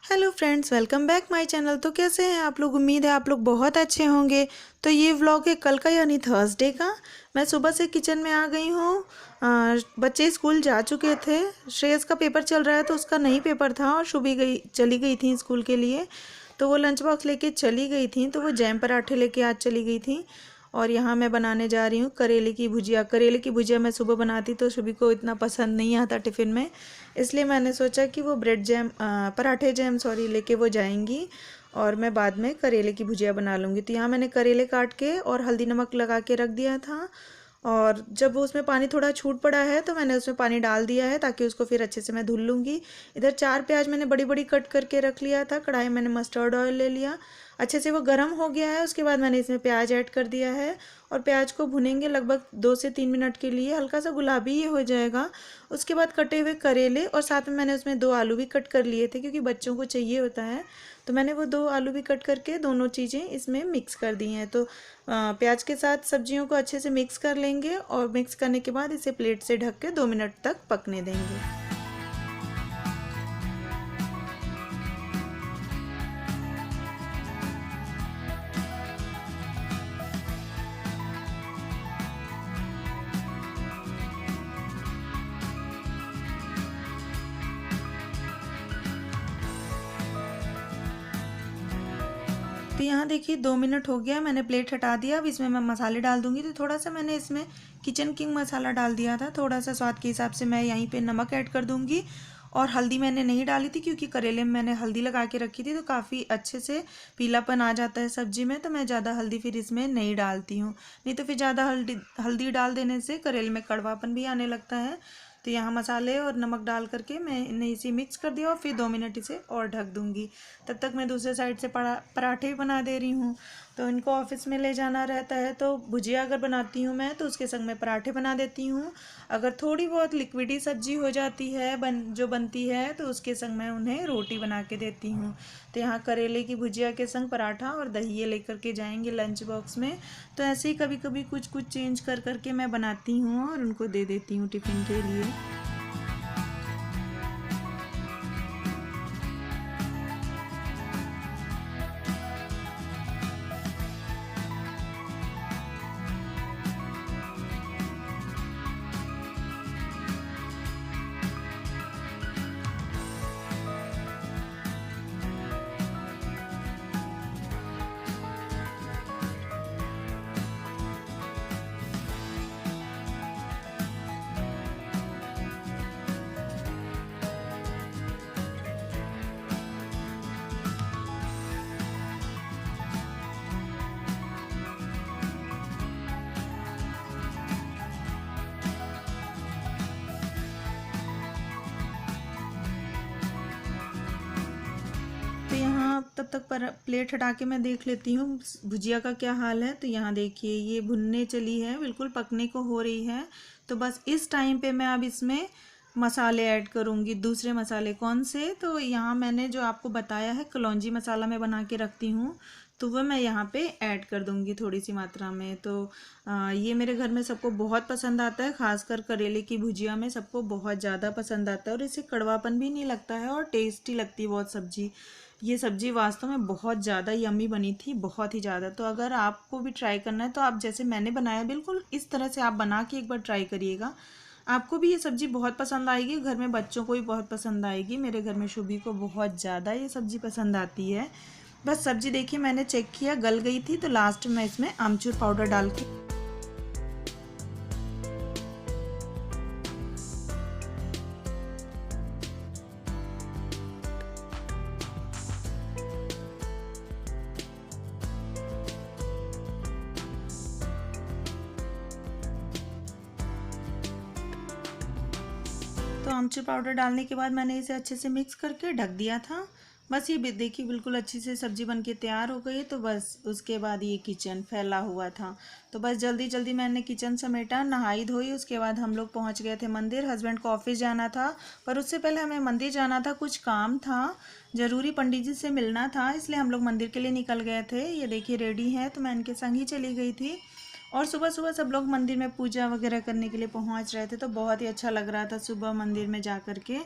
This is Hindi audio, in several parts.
Hello friends, welcome back my channel. तो कैसे हैं आप लोग? उम्मीद है आप लोग बहुत अच्छे होंगे। तो ये व्लॉग है कल का, यानी थर्सडे का। मैं सुबह से किचन में आ गई हूँ। बच्चे स्कूल जा चुके थे। श्रेयस का पेपर चल रहा है तो उसका नहीं पेपर था, और शुभी चली गई थी स्कूल के लिए। तो वो लंच बॉक्स लेके चली गई थी, तो वो जैम पराठे लेके आज चली गई थी। और यहाँ मैं बनाने जा रही हूँ करेले की भुजिया। करेले की भुजिया मैं सुबह बनाती तो शुभी को इतना पसंद नहीं आता टिफ़िन में, इसलिए मैंने सोचा कि वो पराठे जैम लेके वो जाएंगी, और मैं बाद में करेले की भुजिया बना लूँगी। तो यहाँ मैंने करेले काट के और हल्दी नमक लगा के रख दिया था। और जब वो उसमें पानी थोड़ा छूट पड़ा है तो मैंने उसमें पानी डाल दिया है, ताकि उसको फिर अच्छे से मैं धुल लूँगी। इधर 4 प्याज मैंने बड़ी बड़ी कट करके रख लिया था। कढ़ाई मैंने मस्टर्ड ऑयल ले लिया, अच्छे से वो गर्म हो गया है। उसके बाद मैंने इसमें प्याज ऐड कर दिया है, और प्याज को भुनेंगे लगभग 2 से 3 मिनट के लिए। हल्का सा गुलाबी ये हो जाएगा। उसके बाद कटे हुए करेले, और साथ में मैंने उसमें 2 आलू भी कट कर लिए थे, क्योंकि बच्चों को चाहिए होता है। तो मैंने वो 2 आलू भी कट करके दोनों चीज़ें इसमें मिक्स कर दी हैं। तो प्याज के साथ सब्जियों को अच्छे से मिक्स कर लेंगे, और मिक्स करने के बाद इसे प्लेट से ढक के 2 मिनट तक पकने देंगे। तो यहाँ देखिए 2 मिनट हो गया, मैंने प्लेट हटा दिया। अब इसमें मैं मसाले डाल दूँगी। तो थोड़ा सा मैंने इसमें किचन किंग मसाला डाल दिया था, थोड़ा सा स्वाद के हिसाब से मैं यहीं पे नमक ऐड कर दूँगी। और हल्दी मैंने नहीं डाली थी, क्योंकि करेले में मैंने हल्दी लगा के रखी थी, तो काफ़ी अच्छे से पीलापन आ जाता है सब्जी में। तो मैं ज़्यादा हल्दी फिर इसमें नहीं डालती हूँ, नहीं तो फिर ज़्यादा हल्दी डाल देने से करेले में कड़वापन भी आने लगता है। तो यहाँ मसाले और नमक डाल करके मैंने इसे मिक्स कर दिया, और फिर 2 मिनट इसे और ढक दूँगी। तब तक मैं दूसरे साइड से पराठे भी बना दे रही हूँ। तो इनको ऑफिस में ले जाना रहता है, तो भुजिया अगर बनाती हूँ मैं, तो उसके संग में पराठे बना देती हूँ। अगर थोड़ी बहुत लिक्विडी सब्जी हो जाती है जो बनती है, तो उसके संग मैं उन्हें रोटी बना के देती हूँ। तो यहाँ करेले की भुजिया के संग पराठा और दही ये लेकर के जाएंगे लंच बॉक्स में। तो ऐसे ही कभी कभी कुछ कुछ चेंज कर करके मैं बनाती हूँ और उनको दे देती हूँ टिफ़िन के लिए। तो यहाँ तब तक प्लेट हटा के मैं देख लेती हूँ भुजिया का क्या हाल है। तो यहाँ देखिए ये भुनने चली है, बिल्कुल पकने को हो रही है। तो बस इस टाइम पे मैं अब इसमें मसाले ऐड करूँगी। दूसरे मसाले कौन से? तो यहाँ मैंने जो आपको बताया है कलौंजी मसाला मैं बना के रखती हूँ, तो वह मैं यहाँ पे ऐड कर दूँगी थोड़ी सी मात्रा में। तो ये मेरे घर में सबको बहुत पसंद आता है, खासकर करेले की भुजिया में सबको बहुत ज़्यादा पसंद आता है, और इससे कड़वापन भी नहीं लगता है और टेस्टी लगती है बहुत सब्जी। ये सब्ज़ी वास्तव में बहुत ज़्यादा यम्मी बनी थी, बहुत ही ज़्यादा। तो अगर आपको भी ट्राई करना है, तो आप जैसे मैंने बनाया बिल्कुल इस तरह से आप बना के एक बार ट्राई करिएगा। आपको भी ये सब्ज़ी बहुत पसंद आएगी, घर में बच्चों को भी बहुत पसंद आएगी। मेरे घर में शुभी को बहुत ज़्यादा ये सब्ज़ी पसंद आती है। बस सब्ज़ी देखिए मैंने चेक किया, गल गई थी, तो लास्ट में इसमें आमचूर पाउडर डाल के तो आमचूर पाउडर डालने के बाद मैंने इसे अच्छे से मिक्स करके ढक दिया था। बस ये देखिए बिल्कुल अच्छी से सब्जी बन के तैयार हो गई। तो बस उसके बाद ये किचन फैला हुआ था, तो बस जल्दी जल्दी मैंने किचन समेटा, नहाई धोई। उसके बाद हम लोग पहुंच गए थे मंदिर। हस्बैंड को ऑफिस जाना था, पर उससे पहले हमें मंदिर जाना था, कुछ काम था ज़रूरी, पंडित जी से मिलना था, इसलिए हम लोग मंदिर के लिए निकल गए थे। ये देखिए रेडी है, तो मैं इनके संग ही चली गई थी। और सुबह सुबह सब लोग मंदिर में पूजा वगैरह करने के लिए पहुंच रहे थे, तो बहुत ही अच्छा लग रहा था सुबह मंदिर में जा कर के।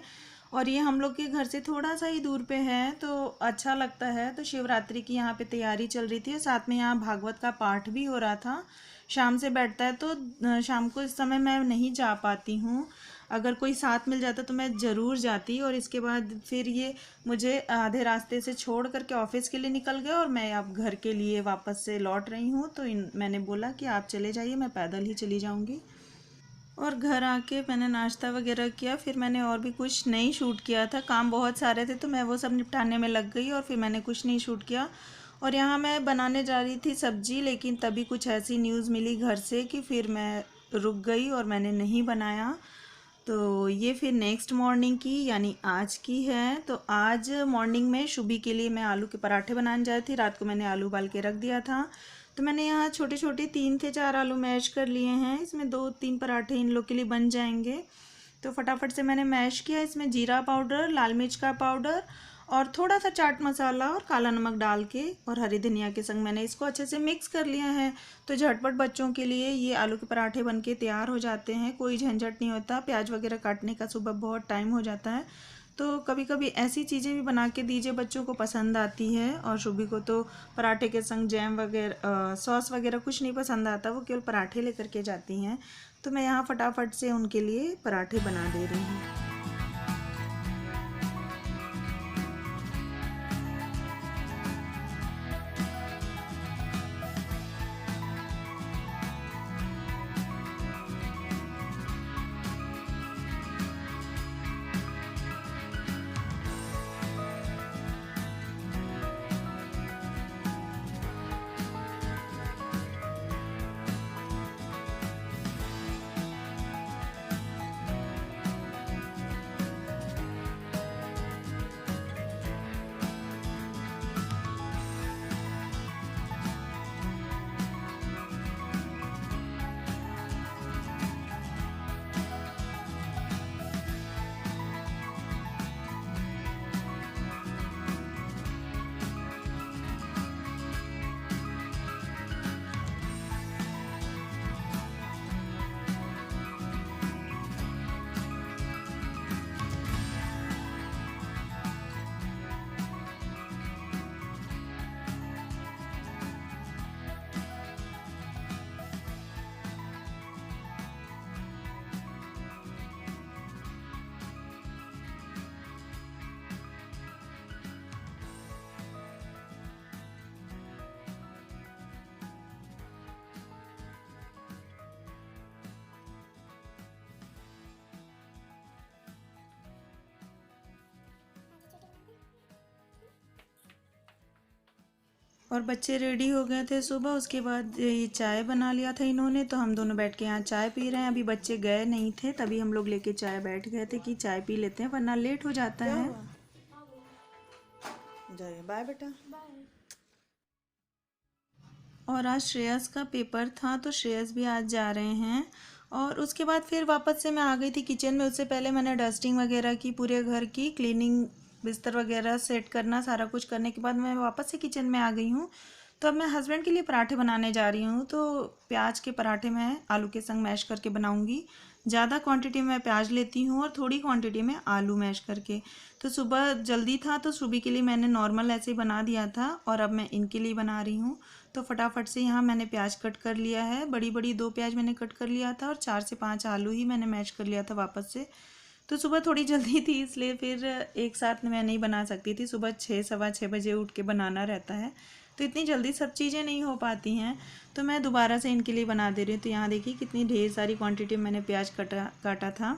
और ये हम लोग के घर से थोड़ा सा ही दूर पे है, तो अच्छा लगता है। तो शिवरात्रि की यहाँ पे तैयारी चल रही थी, साथ में यहाँ भागवत का पाठ भी हो रहा था। शाम से बैठता है, तो शाम को इस समय मैं नहीं जा पाती हूँ। अगर कोई साथ मिल जाता तो मैं ज़रूर जाती। और इसके बाद फिर ये मुझे आधे रास्ते से छोड़ करके ऑफिस के लिए निकल गए, और मैं अब घर के लिए वापस से लौट रही हूँ। तो मैंने बोला कि आप चले जाइए, मैं पैदल ही चली जाऊँगी। और घर आके मैंने नाश्ता वगैरह किया, फिर मैंने और भी कुछ नहीं शूट किया था, काम बहुत सारे थे तो मैं वो सब निपटाने में लग गई, और फिर मैंने कुछ नहीं शूट किया। और यहाँ मैं बनाने जा रही थी सब्जी, लेकिन तभी कुछ ऐसी न्यूज़ मिली घर से कि फिर मैं रुक गई और मैंने नहीं बनाया। तो ये फिर नेक्स्ट मॉर्निंग की यानी आज की है। तो आज मॉर्निंग में शुभी के लिए मैं आलू के पराठे बनाने जा रही थी। रात को मैंने आलू उबाल के रख दिया था। तो मैंने यहाँ छोटे छोटे 3 से 4 आलू मैश कर लिए हैं। इसमें 2-3 पराठे इन लोग के लिए बन जाएंगे। तो फटाफट से मैंने मैश किया। इसमें जीरा पाउडर, लाल मिर्च का पाउडर और थोड़ा सा चाट मसाला और काला नमक डाल के और हरी धनिया के संग मैंने इसको अच्छे से मिक्स कर लिया है। तो झटपट बच्चों के लिए ये आलू के पराठे बन के तैयार हो जाते हैं, कोई झंझट नहीं होता। प्याज वगैरह काटने का सुबह बहुत टाइम हो जाता है। तो कभी कभी ऐसी चीज़ें भी बना के दीजिए, बच्चों को पसंद आती है। और शुभी को तो पराठे के संग जैम वगैरह सॉस वगैरह कुछ नहीं पसंद आता, वो केवल पराठे लेकर के जाती हैं। तो मैं यहाँ फटाफट से उनके लिए पराठे बना दे रही हूँ। और बच्चे रेडी हो गए थे सुबह। उसके बाद ये चाय बना लिया था इन्होंने, तो हम दोनों बैठ के यहाँ चाय पी रहे हैं। अभी बच्चे गए नहीं थे, तभी हम लोग लेके चाय बैठ गए थे कि चाय पी लेते हैं, वरना लेट हो जाता है। जाइए, बाय बेटा। और आज श्रेयस का पेपर था, तो श्रेयस भी आज जा रहे हैं। और उसके बाद फिर वापस से मैं आ गई थी किचन में। उससे पहले मैंने डस्टिंग वगैरह की, पूरे घर की क्लीनिंग, बिस्तर वगैरह सेट करना, सारा कुछ करने के बाद मैं वापस से किचन में आ गई हूँ। तो अब मैं हस्बैंड के लिए पराठे बनाने जा रही हूँ। तो प्याज के पराठे मैं आलू के संग मैश करके बनाऊँगी। ज़्यादा क्वांटिटी में प्याज लेती हूँ और थोड़ी क्वांटिटी में आलू मैश करके। तो सुबह जल्दी था, तो सुबह के लिए मैंने नॉर्मल ऐसे ही बना दिया था, और अब मैं इनके लिए बना रही हूँ। तो फटाफट से यहाँ मैंने प्याज कट कर लिया है। बड़ी बड़ी 2 प्याज मैंने कट कर लिया था, और 4 से 5 आलू ही मैंने मैश कर लिया था वापस से। तो सुबह थोड़ी जल्दी थी, इसलिए फिर एक साथ मैं नहीं बना सकती थी। सुबह 6-6:15 बजे उठ के बनाना रहता है, तो इतनी जल्दी सब चीज़ें नहीं हो पाती हैं। तो मैं दोबारा से इनके लिए बना दे रही हूँ। तो यहाँ देखिए कितनी ढेर सारी क्वांटिटी में मैंने प्याज काटा था।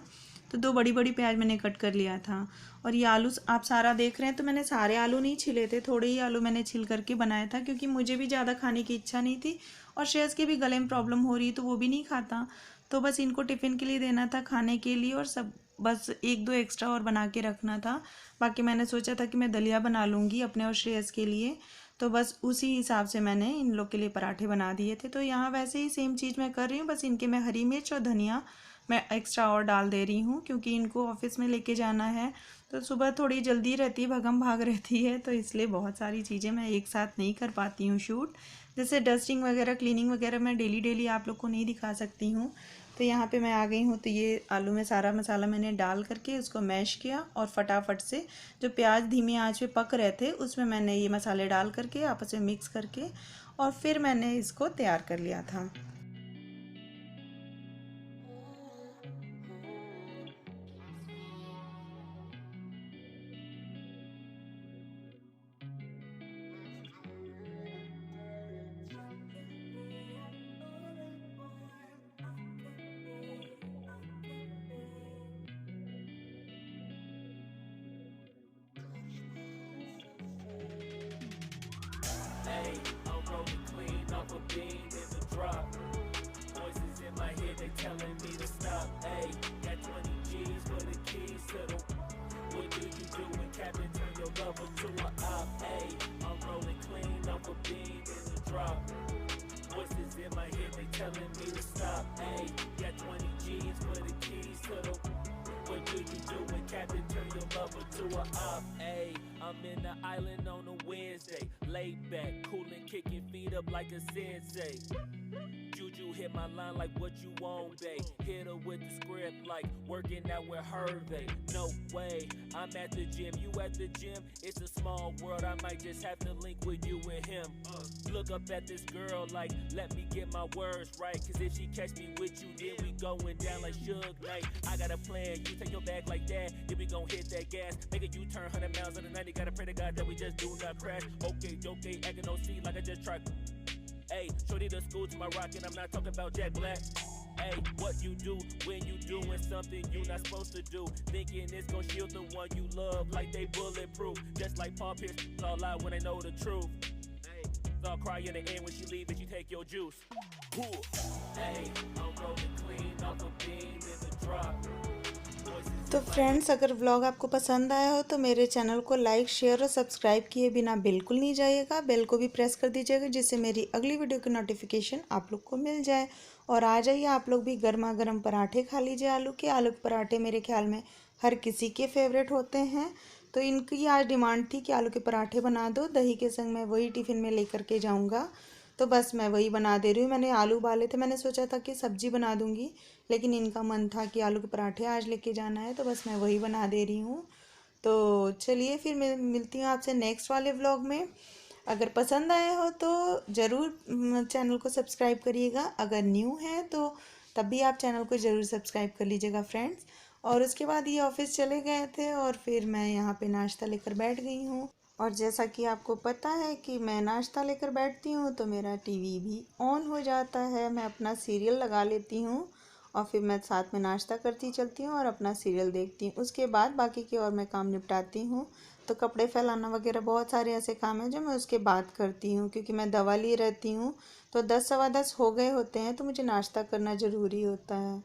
तो 2 बड़ी बड़ी प्याज मैंने कट कर लिया था। और ये आलू आप सारा देख रहे हैं, तो मैंने सारे आलू नहीं छिले थे, थोड़े ही आलू मैंने छिल करके बनाया था, क्योंकि मुझे भी ज़्यादा खाने की इच्छा नहीं थी। और श्रेयस के भी गले में प्रॉब्लम हो रही, तो वो भी नहीं खाता। तो बस इनको टिफ़िन के लिए देना था खाने के लिए, और सब बस 1-2 एक्स्ट्रा और बना के रखना था। बाकी मैंने सोचा था कि मैं दलिया बना लूँगी अपने और श्रेयस के लिए। तो बस उसी हिसाब से मैंने इन लोग के लिए पराठे बना दिए थे। तो यहाँ वैसे ही सेम चीज़ मैं कर रही हूँ, बस इनके मैं हरी मिर्च और धनिया मैं एक्स्ट्रा और डाल दे रही हूँ, क्योंकि इनको ऑफिस में लेके जाना है। तो सुबह थोड़ी जल्दी रहती है, भगम भाग रहती है, तो इसलिए बहुत सारी चीज़ें मैं एक साथ नहीं कर पाती हूँ शूट। जैसे डस्टिंग वगैरह, क्लीनिंग वगैरह मैं डेली आप लोग को नहीं दिखा सकती हूँ। तो यहाँ पे मैं आ गई हूँ। तो ये आलू में सारा मसाला मैंने डाल करके उसको मैश किया और फटाफट से जो प्याज धीमी आंच पे पक रहे थे उसमें मैंने ये मसाले डाल करके आपस में मिक्स करके और फिर मैंने इसको तैयार कर लिया था। Hey, I'm rolling clean off a beam in the drop. Voices in my head, they telling me to stop. Hey, got 20 G's for the keys to the. What do you do when Captain turn your lover to a op? Hey, I'm rolling clean off a beam in the drop. Voices in my head, they telling me to stop. Hey, got 20 G's for the keys to the. What do you do when Captain turn your lover to a op? Hey, I'm in the island on a Wednesday. Laid back, coolin', kicking feet up like a sensei. Juju hit my line like what you want, babe. Hit her with the script like working out with Hervey. No way, I'm at the gym, you at the gym. It's a small world, I might just have to link with you and him. Look up at this girl like, let me get my words right. Cause if she catch me with you, then we going down like Suge Knight. I got a plan, you take your bag like that, then we gon' hit that gas. Make a U-turn 100 miles on the 90, gotta pray to God that we just do not crash. Okay, acting no C like I just tried. Hey, shorty the school to my rock and I'm not talking about Jack Black. Hey, what you do when you doing something you not supposed to do? Thinking it's gon' shield the one you love like they bulletproof. Just like Paul Pierce, all lie when they know the truth. Hey, I'll cry in the end when she leave and she take your juice. Hey, I'm rolling clean off a beam in the drop. तो फ्रेंड्स, अगर व्लॉग आपको पसंद आया हो तो मेरे चैनल को लाइक, शेयर और सब्सक्राइब किए बिना बिल्कुल नहीं जाइएगा। बेल को भी प्रेस कर दीजिएगा जिससे मेरी अगली वीडियो की नोटिफिकेशन आप लोग को मिल जाए। और आ जाइए आप लोग भी गर्मा गर्म पराठे खा लीजिए। आलू के पराठे मेरे ख्याल में हर किसी के फेवरेट होते हैं। तो इनकी आज डिमांड थी कि आलू के पराठे बना दो, दही के संग मैं वही टिफ़िन में लेकर के जाऊँगा। तो बस मैं वही बना दे रही हूँ। मैंने आलू उबाले थे, मैंने सोचा था कि सब्ज़ी बना दूँगी, लेकिन इनका मन था कि आलू के पराठे आज लेके जाना है, तो बस मैं वही बना दे रही हूँ। तो चलिए फिर मैं मिलती हूँ आपसे नेक्स्ट वाले व्लॉग में। अगर पसंद आए हो तो ज़रूर चैनल को सब्सक्राइब करिएगा। अगर न्यू है तो तब भी आप चैनल को ज़रूर सब्सक्राइब कर लीजिएगा फ्रेंड्स। और उसके बाद ये ऑफिस चले गए थे और फिर मैं यहाँ पे नाश्ता लेकर बैठ गई हूँ। और जैसा कि आपको पता है कि मैं नाश्ता लेकर बैठती हूँ तो मेरा टीवी भी ऑन हो जाता है। मैं अपना सीरियल लगा लेती हूँ और फिर मैं साथ में नाश्ता करती चलती हूँ और अपना सीरियल देखती हूँ। उसके बाद बाकी के और मैं काम निपटाती हूँ। तो कपड़े फैलाना वगैरह बहुत सारे ऐसे काम हैं जो मैं उसके बाद करती हूँ, क्योंकि मैं दवा लिए रहती हूँ। तो 10 सवा 10 हो गए होते हैं तो मुझे नाश्ता करना ज़रूरी होता है।